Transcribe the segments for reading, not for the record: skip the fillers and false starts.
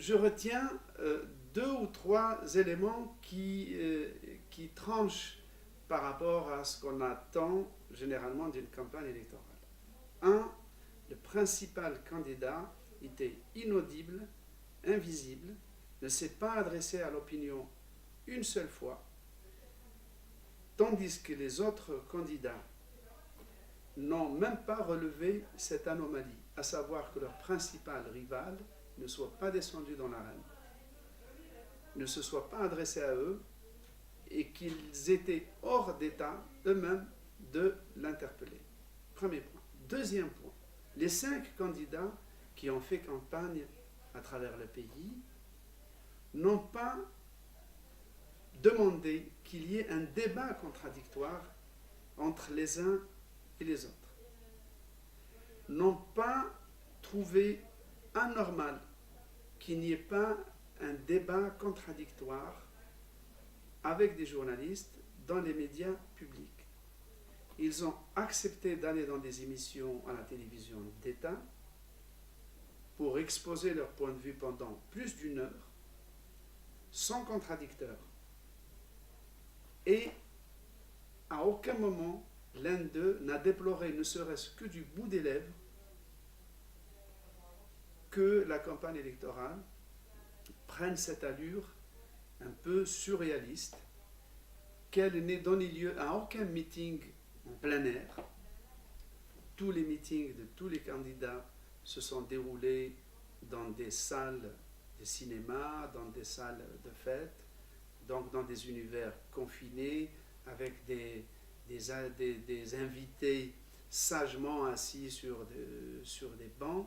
je retiens deux ou trois éléments qui tranchent par rapport à ce qu'on attend généralement d'une campagne électorale. Un, le principal candidat était inaudible, invisible, ne s'est pas adressé à l'opinion une seule fois, tandis que les autres candidats n'ont même pas relevé cette anomalie, à savoir que leur principal rival ne soit pas descendu dans l'arène, ne se soit pas adressé à eux et qu'ils étaient hors d'état eux-mêmes de l'interpeller. Premier point. Deuxième point, les 5 candidats qui ont fait campagne à travers le pays n'ont pas demandé qu'il y ait un débat contradictoire entre les uns et les autres, n'ont pas trouvé anormal qu'il n'y ait pas un débat contradictoire avec des journalistes dans les médias publics. Ils ont accepté d'aller dans des émissions à la télévision d'État pour exposer leur point de vue pendant plus d'1 heure, sans contradicteur. Et à aucun moment, l'un d'eux n'a déploré, ne serait-ce que du bout des lèvres, que la campagne électorale prenne cette allure un peu surréaliste, qu'elle n'ait donné lieu à aucun meeting en plein air. Tous les meetings de tous les candidats se sont déroulés dans des salles de cinéma, dans des salles de fête, donc dans des univers confinés, avec des invités sagement assis sur des bancs.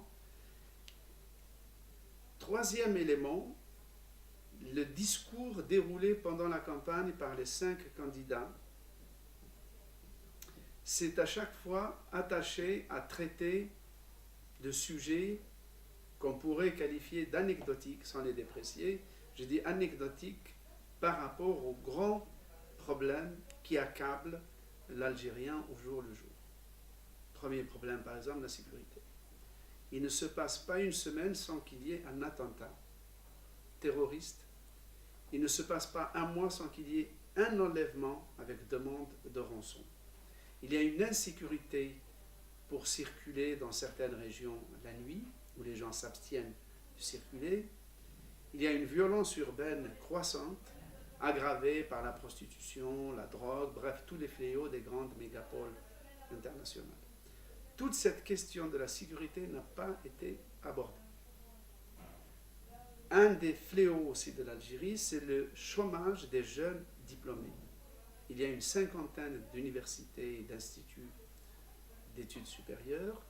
Troisième élément, le discours déroulé pendant la campagne par les 5 candidats s'est à chaque fois attaché à traiter de sujets qu'on pourrait qualifier d'anecdotiques sans les déprécier. Je dis anecdotiques par rapport aux grands problèmes qui accablent l'Algérien au jour le jour. Premier problème, par exemple, la sécurité. Il ne se passe pas une semaine sans qu'il y ait un attentat terroriste. Il ne se passe pas un mois sans qu'il y ait un enlèvement avec demande de rançon. Il y a une insécurité pour circuler dans certaines régions la nuit, où les gens s'abstiennent de circuler. Il y a une violence urbaine croissante, aggravée par la prostitution, la drogue, bref, tous les fléaux des grandes mégapoles internationales. Toute cette question de la sécurité n'a pas été abordée. Un des fléaux aussi de l'Algérie, c'est le chômage des jeunes diplômés. Il y a une 50aine d'universités et d'instituts d'études supérieures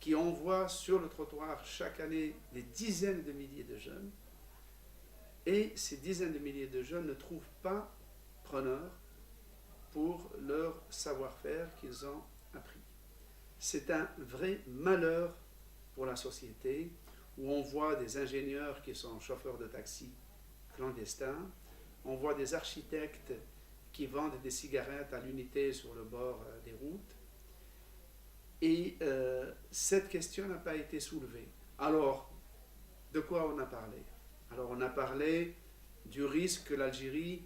qui envoient sur le trottoir chaque année des dizaines de milliers de jeunes, et ces dizaines de milliers de jeunes ne trouvent pas preneur pour leur savoir-faire qu'ils ont appris. C'est un vrai malheur pour la société, où on voit des ingénieurs qui sont chauffeurs de taxi clandestins, on voit des architectes qui vendent des cigarettes à l'unité sur le bord des routes, et cette question n'a pas été soulevée. Alors, de quoi on a parlé? Alors, on a parlé du risque que l'Algérie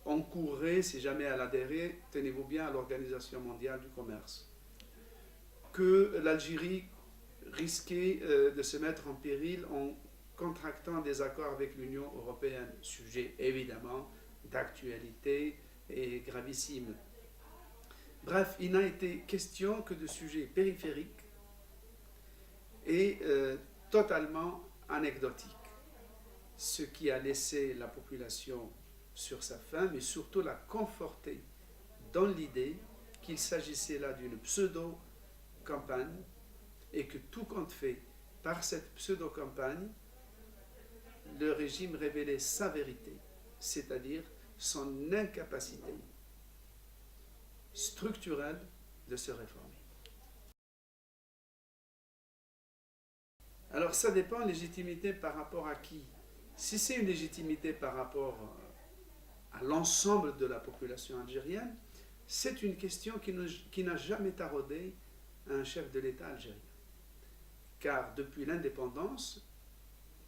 encourrait, si jamais elle adhérait, tenez-vous bien, à l'Organisation mondiale du commerce, que l'Algérie risquait de se mettre en péril en contractant des accords avec l'Union européenne, sujet évidemment d'actualité et gravissime. Bref, il n'a été question que de sujets périphériques et totalement anecdotiques, ce qui a laissé la population sur sa faim, mais surtout la conforter dans l'idée qu'il s'agissait là d'une pseudo-campagne, et que tout compte fait, par cette pseudo-campagne, le régime révélait sa vérité, c'est-à-dire son incapacité structurelle de se réformer. Alors ça dépend, légitimité par rapport à qui? Si c'est une légitimité par rapport à l'ensemble de la population algérienne, c'est une question qui n'a jamais taraudé un chef de l'État algérien. Car depuis l'indépendance,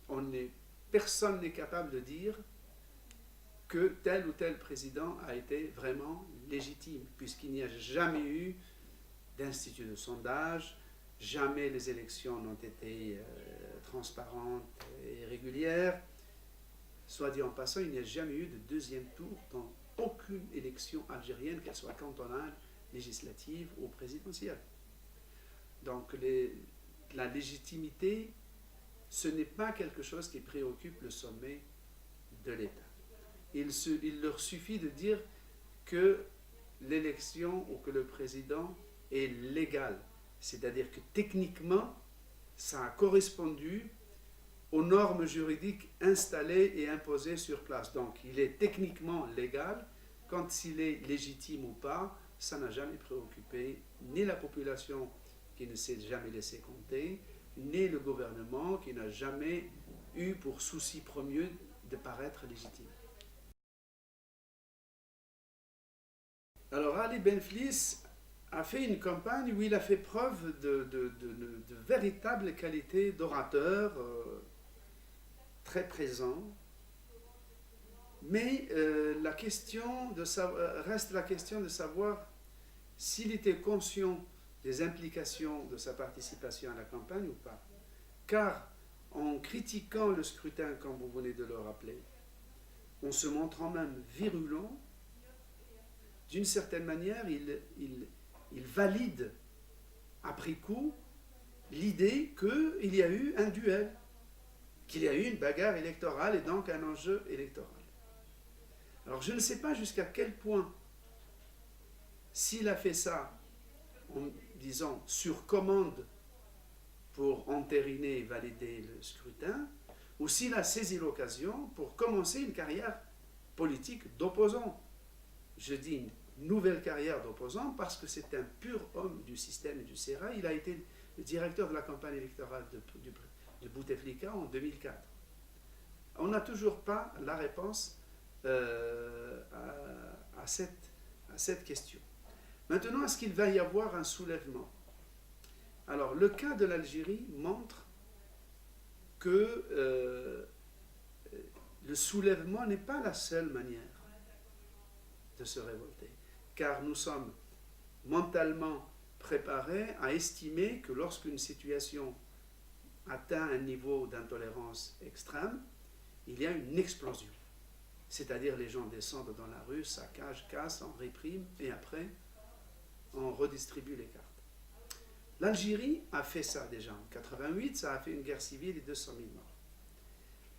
on est personne n'est capable de dire que tel ou tel président a été vraiment légitime, puisqu'il n'y a jamais eu d'institut de sondage, jamais les élections n'ont été transparentes et régulières. Soit dit en passant, il n'y a jamais eu de deuxième tour dans aucune élection algérienne, qu'elle soit cantonale, législative ou présidentielle. Donc la légitimité, ce n'est pas quelque chose qui préoccupe le sommet de l'État. Il leur suffit de dire que l'élection ou que le président est légal. C'est-à-dire que techniquement, ça a correspondu aux normes juridiques installées et imposées sur place. Donc, il est techniquement légal. Quand il est légitime ou pas, ça n'a jamais préoccupé ni la population qui ne s'est jamais laissé compter, ni le gouvernement qui n'a jamais eu pour souci premier de paraître légitime. Alors Ali Benflis a fait une campagne où il a fait preuve de véritable qualité d'orateur, très présent, mais reste la question de savoir s'il était conscient des implications de sa participation à la campagne ou pas. Car en critiquant le scrutin, comme vous venez de le rappeler, en se montrant même virulent, d'une certaine manière, il valide après coup l'idée qu'il y a eu un duel, qu'il y a eu une bagarre électorale et donc un enjeu électoral. Alors je ne sais pas jusqu'à quel point, s'il a fait ça en disant sur commande pour entériner et valider le scrutin, ou s'il a saisi l'occasion pour commencer une carrière politique d'opposant. Je dis une nouvelle carrière d'opposant parce que c'est un pur homme du système et du sérail. Il a été le directeur de la campagne électorale de Bouteflika en 2004. On n'a toujours pas la réponse à cette question. Maintenant, est-ce qu'il va y avoir un soulèvement? Alors, le cas de l'Algérie montre que le soulèvement n'est pas la seule manière de se révolter, car nous sommes mentalement préparés à estimer que lorsqu'une situation atteint un niveau d'intolérance extrême, il y a une explosion. C'est-à-dire les gens descendent dans la rue, saccagent, cassent, on réprime, et après, on redistribue les cartes. L'Algérie a fait ça déjà. En 88, ça a fait une guerre civile et 200 000 morts.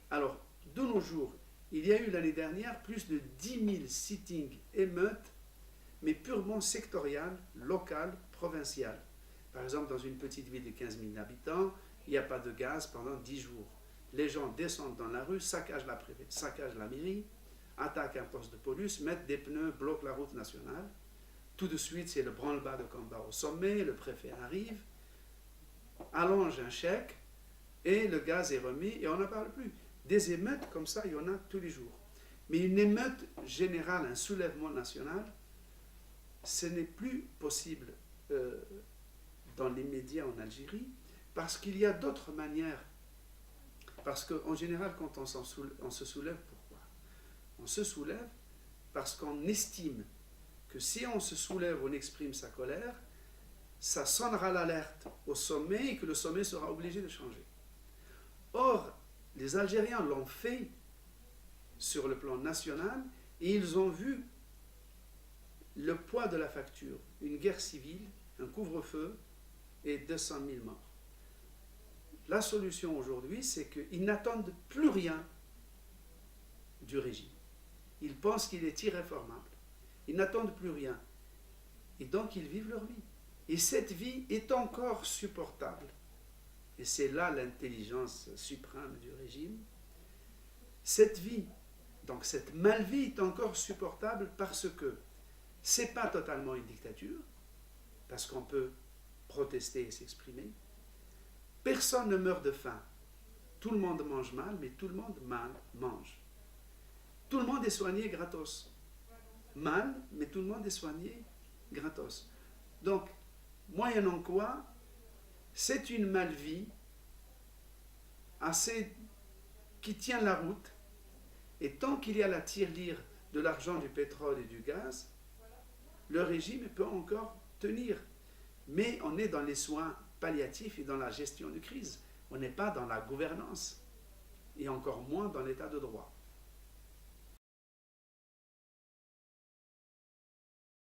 Alors, de nos jours, il y a eu l'année dernière plus de 10 000 sittings, émeutes, mais purement sectoriales, locales, provinciales. Par exemple, dans une petite ville de 15 000 habitants, il n'y a pas de gaz pendant 10 jours. Les gens descendent dans la rue, saccagent la mairie, attaquent un poste de police, mettent des pneus, bloquent la route nationale. Tout de suite, c'est le branle-bas de combat au sommet, le préfet arrive, allonge un chèque, et le gaz est remis, et on n'en parle plus. Des émeutes comme ça, il y en a tous les jours. Mais une émeute générale, un soulèvement national, ce n'est plus possible dans les médias en Algérie, parce qu'il y a d'autres manières. Parce qu'en général, quand on se soulève, pourquoi? On se soulève parce qu'on estime que si on se soulève, on exprime sa colère, ça sonnera l'alerte au sommet et que le sommet sera obligé de changer. Or, les Algériens l'ont fait sur le plan national et ils ont vu le poids de la facture, une guerre civile, un couvre-feu et 200 000 morts. La solution aujourd'hui, c'est qu'ils n'attendent plus rien du régime. Ils pensent qu'il est irréformable. Ils n'attendent plus rien. Et donc, ils vivent leur vie. Et cette vie est encore supportable. Et c'est là l'intelligence suprême du régime. Cette vie, donc cette mal-vie est encore supportable parce que ce n'est pas totalement une dictature, parce qu'on peut protester et s'exprimer. Personne ne meurt de faim. Tout le monde mange mal, mais tout le monde mal mange. Tout le monde est soigné gratos. Mal, mais tout le monde est soigné gratos. Donc, moyennant quoi, c'est une mal-vie assez qui tient la route. Et tant qu'il y a la tirelire de l'argent, du pétrole et du gaz, le régime peut encore tenir. Mais on est dans les soins palliatifs et dans la gestion de crise. On n'est pas dans la gouvernance, et encore moins dans l'état de droit.